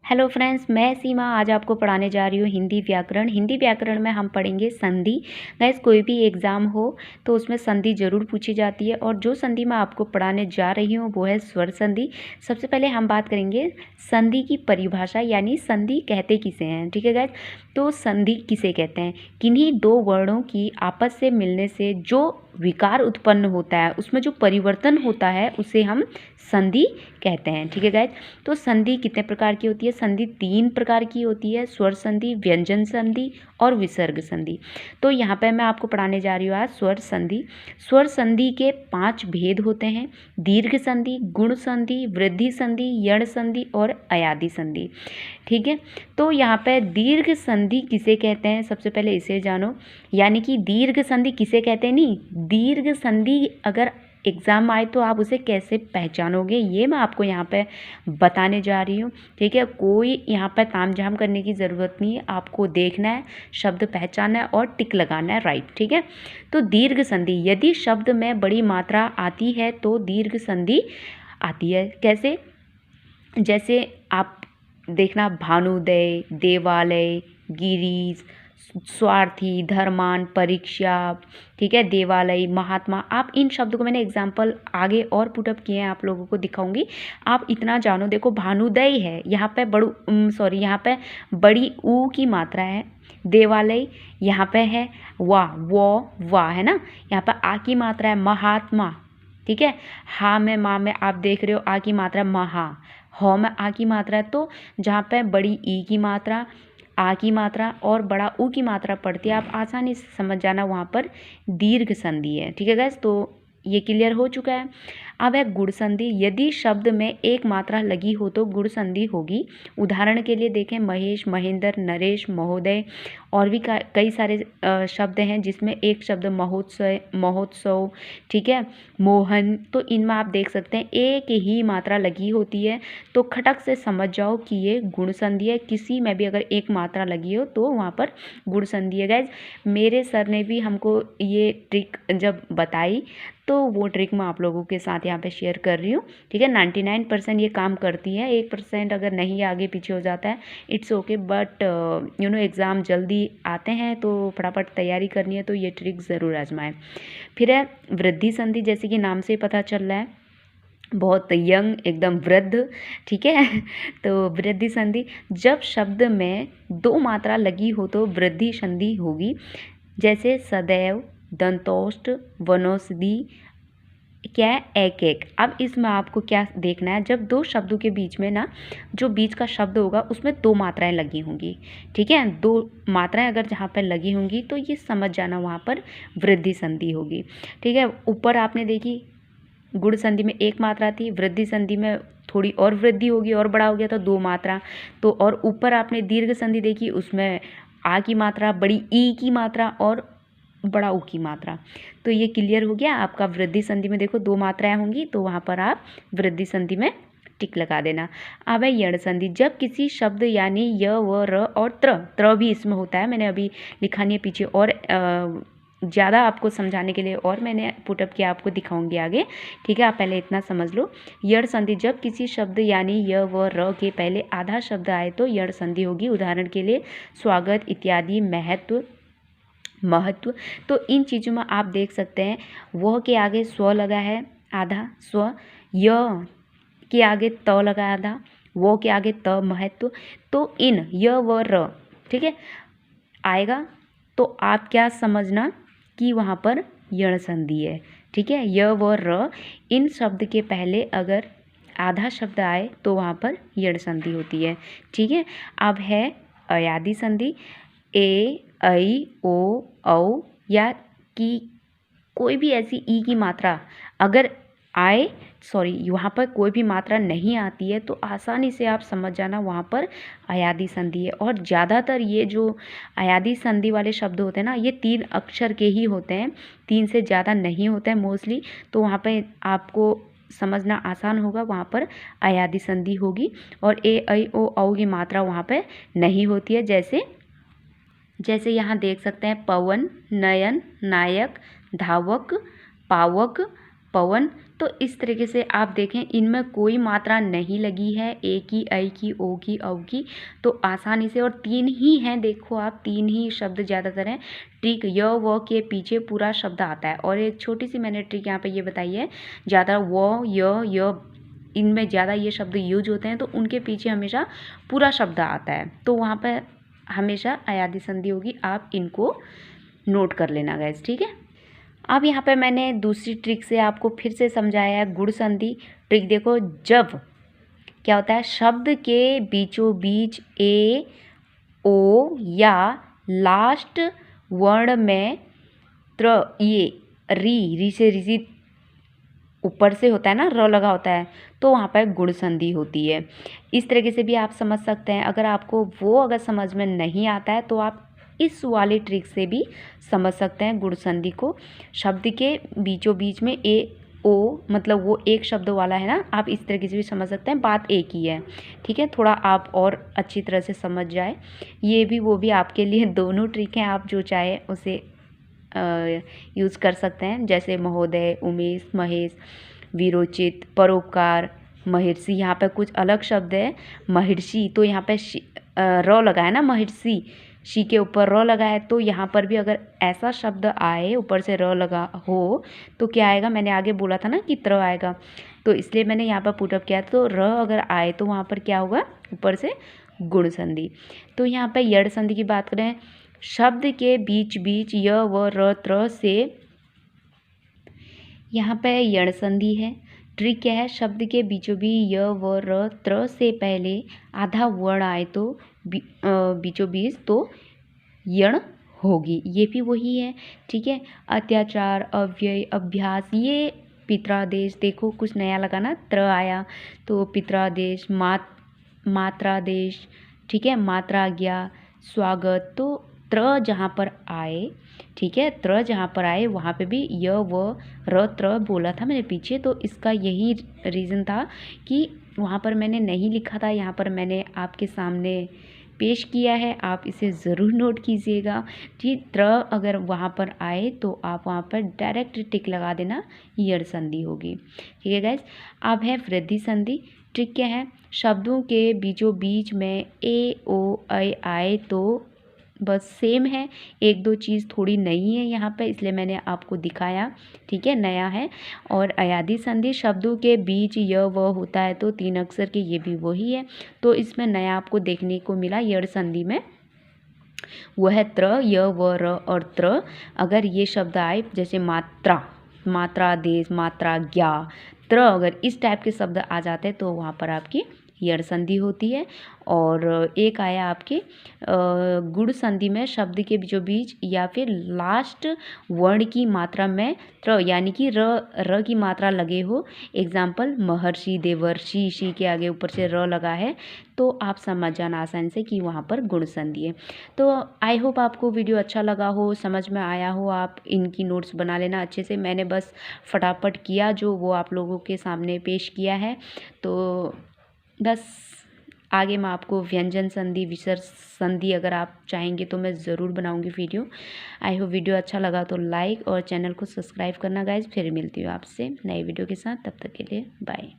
Hello friends, मैं सीमा आज आपको पढ़ाने जा रही हूँ हिंदी व्याकरण। हिंदी व्याकरण में हम पढ़ेंगे संधि। गाइस, कोई भी एग्ज़ाम हो तो उसमें संधि ज़रूर पूछी जाती है और जो संधि मैं आपको पढ़ाने जा रही हूँ वो है स्वर संधि। सबसे पहले हम बात करेंगे संधि की परिभाषा, यानी संधि कहते किसे हैं। ठीक है गाइस, तो संधि किसे कहते हैं? किन्हीं दो वर्णों की आपस से मिलने से जो विकार उत्पन्न होता है, उसमें जो परिवर्तन होता है उसे हम संधि कहते हैं। ठीक है गाइस, तो संधि कितने प्रकार की होती है? संधि 3 प्रकार की होती है: स्वर संधि, व्यंजन संधि और विसर्ग संधि। तो यहाँ पे मैं आपको पढ़ाने जा रही हूँ आज स्वर संधि। स्वर संधि के 5 भेद होते हैं: दीर्घ संधि, गुण संधि, वृद्धि संधि, यण संधि और अयादि संधि। ठीक है, तो यहाँ पे दीर्घ संधि किसे कहते हैं, सबसे पहले इसे जानो। यानी कि दीर्घ संधि किसे कहते हैं, नहीं, दीर्घ संधि अगर एग्ज़ाम आए तो आप उसे कैसे पहचानोगे, ये मैं आपको यहाँ पे बताने जा रही हूँ। ठीक है, कोई यहाँ पे तामझाम करने की ज़रूरत नहीं है, आपको देखना है, शब्द पहचानना है और टिक लगाना है, राइट। ठीक है, तो दीर्घ संधि, यदि शब्द में बड़ी मात्रा आती है तो दीर्घ संधि आती है। कैसे? जैसे आप देखना, भानुदय, देवालय, गिरीश, स्वार्थी, धर्मान, परीक्षा। ठीक है, देवालय, महात्मा। आप इन शब्दों को मैंने एग्जाम्पल आगे और पुटअप किए हैं, आप लोगों को दिखाऊंगी। आप इतना जानो, देखो भानुदय है, यहाँ पे यहाँ पे बड़ी ऊ की मात्रा है। देवालय यहाँ पे है वाह है ना, यहाँ पे आ की मात्रा है। महात्मा, ठीक है, हा में माँ में आप देख रहे हो आ की मात्रा महा, हौ में आ की मात्रा है। तो जहाँ पे बड़ी ई की मात्रा, आ की मात्रा और बड़ा ऊ की मात्रा पड़ती है, आप आसानी से समझ जाना वहाँ पर दीर्घ संधि है। ठीक है गैस, तो ये क्लियर हो चुका है। अब है गुण संधि। यदि शब्द में एक मात्रा लगी हो तो गुण संधि होगी। उदाहरण के लिए देखें, महेश, महेंद्र, नरेश, महोदय और भी कई सारे शब्द हैं जिसमें एक शब्द महोत्सव, ठीक है, मोहन। तो इनमें आप देख सकते हैं एक ही मात्रा लगी होती है, तो खटक से समझ जाओ कि ये गुण संधि है। किसी में भी अगर एक मात्रा लगी हो तो वहाँ पर गुण संधि है। गाइज, मेरे सर ने भी हमको ये ट्रिक जब बताई तो वो ट्रिक मैं आप लोगों के साथ यहाँ पे शेयर कर रही हूँ। ठीक है, 99% ये काम करती है, 1% अगर नहीं आगे पीछे हो जाता है, इट्स ओके। बट एग्ज़ाम जल्दी आते हैं तो फटाफट तैयारी करनी है, तो ये ट्रिक ज़रूर आजमाएं। फिर है वृद्धि संधि। जैसे कि नाम से ही पता चल रहा है, बहुत यंग, एकदम वृद्ध। ठीक है तो वृद्धि संधि, जब शब्द में 2 मात्रा लगी हो तो वृद्धि संधि होगी। जैसे सदैव, दंतोष्ठ, वनौषधि, क्या है, एक। अब इसमें आपको क्या देखना है, जब 2 शब्दों के बीच में ना, जो बीच का शब्द होगा उसमें 2 मात्राएं लगी होंगी। ठीक है, 2 मात्राएं अगर जहाँ पर लगी होंगी तो ये समझ जाना वहाँ पर वृद्धि संधि होगी। ठीक है, ऊपर आपने देखी गुण संधि में 1 मात्रा थी, वृद्धि संधि में थोड़ी और वृद्धि होगी और बड़ा हो गया तो 2 मात्रा। तो और ऊपर आपने दीर्घ संधि देखी, उसमें आ की मात्रा, बड़ी ई की मात्रा और बड़ा ऊ की मात्रा। तो ये क्लियर हो गया आपका। वृद्धि संधि में देखो 2 मात्राएं होंगी तो वहाँ पर आप वृद्धि संधि में टिक लगा देना। अब है यण संधि। जब किसी शब्द यानी य, व, र और त्र भी इसमें होता है, मैंने अभी लिखा नहीं है पीछे, और ज़्यादा आपको समझाने के लिए और मैंने पुटअप किया, आपको दिखाऊंगी आगे। ठीक है, आप पहले इतना समझ लो। यण संधि, जब किसी शब्द यानी य, व, र के पहले आधा शब्द आए तो यण संधि होगी। उदाहरण के लिए स्वागत, इत्यादि, महत्व। तो इन चीज़ों में आप देख सकते हैं, वह के आगे स्व लगा है आधा स्व, य के आगे त लगा आधा, वो के आगे त महत्व। तो इन य, व, र, ठीक है, आएगा तो आप क्या समझना कि वहाँ पर यण संधि है। ठीक है, य, व, र, इन शब्द के पहले अगर आधा शब्द आए तो वहाँ पर यण संधि होती है। ठीक है, अब है अयादि संधि। ए, ऐ, ओ, औ या की कोई भी ऐसी ई की मात्रा अगर आए, वहाँ पर कोई भी मात्रा नहीं आती है तो आसानी से आप समझ जाना वहाँ पर अयादि संधि है। और ज़्यादातर ये जो अयादि संधि वाले शब्द होते हैं ना, ये 3 अक्षर के ही होते हैं, 3 से ज़्यादा नहीं होते हैं मोस्टली। तो वहाँ पे आपको समझना आसान होगा, वहाँ पर अयादि संधि होगी। और ए, ऐ, ओ, औ की मात्रा वहाँ पर नहीं होती है। जैसे यहाँ देख सकते हैं, पवन, नयन, नायक, धावक, पावक, पवन। तो तो इस तरीके से आप देखें इनमें कोई मात्रा नहीं लगी है, ए की, ऐ की, ओ की, औ की, तो आसानी से, और 3 ही हैं, देखो आप 3 ही शब्द ज़्यादातर हैं। ट्रिक य व के पीछे पूरा शब्द आता है। और एक छोटी सी मैंने ट्रिक यहाँ पे ये बताई है, ज़्यादा व य इनमें ज़्यादा ये शब्द यूज होते हैं तो उनके पीछे हमेशा पूरा शब्द आता है, तो वहाँ पर हमेशा अयादी संधि होगी। आप इनको नोट कर लेना गाइस, ठीक है। अब यहाँ पे मैंने दूसरी ट्रिक से आपको फिर से समझाया है गुण संधि। ट्रिक देखो, जब क्या होता है, शब्द के बीचों बीच ए, ओ या लास्ट वर्ण में त्र, ये री से ऋषि ऊपर से होता है ना, र लगा होता है, तो वहाँ पर गुण संधि होती है। इस तरीके से भी आप समझ सकते हैं। अगर आपको वो अगर समझ में नहीं आता है तो आप इस वाली ट्रिक से भी समझ सकते हैं गुण संधि को। शब्द के बीचों बीच में ए, ओ, मतलब वो एक शब्द वाला है ना, आप इस तरीके से भी समझ सकते हैं, बात एक ही है, ठीक है। थोड़ा आप और अच्छी तरह से समझ जाए, ये भी वो भी आपके लिए दोनों ट्रिक हैं, आप जो चाहे उसे यूज़ कर सकते हैं। जैसे महोदय, उमेश, महेश, वीरोचित, परोपकार, महर्षि, यहाँ पे कुछ अलग शब्द है। महर्षि, तो यहाँ पे र लगा है ना, महर्षि, शी के ऊपर र लगा है, तो यहाँ पर भी अगर ऐसा शब्द आए ऊपर से र लगा हो तो क्या आएगा, मैंने आगे बोला था ना कि त्र आएगा, तो इसलिए मैंने यहाँ पर पुटअप किया। तो र अगर आए तो वहाँ पर क्या होगा, ऊपर से गुण संधि। तो यहाँ पर यड़ संधि की बात करें, शब्द के बीच बीच य व र त्र से, यहाँ पे यड़ संधि है। ट्रिक क्या है, शब्द के बीचों बीच य व र त्र से पहले आधा वर्ण आए तो बीचों बीच तो यण होगी, ये भी वही है, ठीक है। अत्याचार, अव्यय, अभ्यास, ये पित्रादेश, देखो कुछ नया लगा ना, त्र आया तो पित्रादेश, मात्रादेश, ठीक है, मात्राज्ञा, स्वागत, तो त्र जहाँ पर आए, ठीक है, त्र जहाँ पर आए वहाँ पे भी य व र त्र बोला था मैंने पीछे, तो इसका यही रीज़न था कि वहाँ पर मैंने नहीं लिखा था, यहाँ पर मैंने आपके सामने पेश किया है, आप इसे ज़रूर नोट कीजिएगा। ठीक, त्र अगर वहाँ पर आए तो आप वहाँ पर डायरेक्ट टिक लगा देना, यड़ संधि होगी, ठीक है गाइज। अब है वृद्धि संधि। ट्रिक क्या है, शब्दों के बीचों बीच में ए, ओ, ऐ आए तो बस सेम है, एक दो चीज़ थोड़ी नई है यहाँ पे, इसलिए मैंने आपको दिखाया, ठीक है, नया है। और अयादी संधि, शब्दों के बीच य व होता है तो 3 अक्षर के, ये भी वही है, तो इसमें नया आपको देखने को मिला यड़ संधि में, वह है त्र, य व र और त्र। अगर ये शब्द आए जैसे मात्रा, मात्रादेश, मात्राज्ञा, त्र, अगर इस टाइप के शब्द आ जाते हैं तो वहाँ पर आपकी यड़ संधि होती है। और एक आया आपके गुण संधि में, शब्द के बीचों बीच या फिर लास्ट वर्ण की मात्रा में त्र यानी कि र की मात्रा लगे हो, एग्जाम्पल महर्षि, देवर्षि, शी के आगे ऊपर से र लगा है, तो आप समझ जाना आसानी से कि वहाँ पर गुण संधि है। तो आई होप आपको वीडियो अच्छा लगा हो, समझ में आया हो, आप इनकी नोट्स बना लेना अच्छे से। मैंने बस फटाफट किया जो वो आप लोगों के सामने पेश किया है, तो बस आगे मैं आपको व्यंजन संधि, विसर्ग संधि अगर आप चाहेंगे तो मैं ज़रूर बनाऊंगी वीडियो। आई होप वीडियो अच्छा लगा तो लाइक और चैनल को सब्सक्राइब करना गाइज। फिर मिलती हूँ आपसे नए वीडियो के साथ, तब तक के लिए बाय।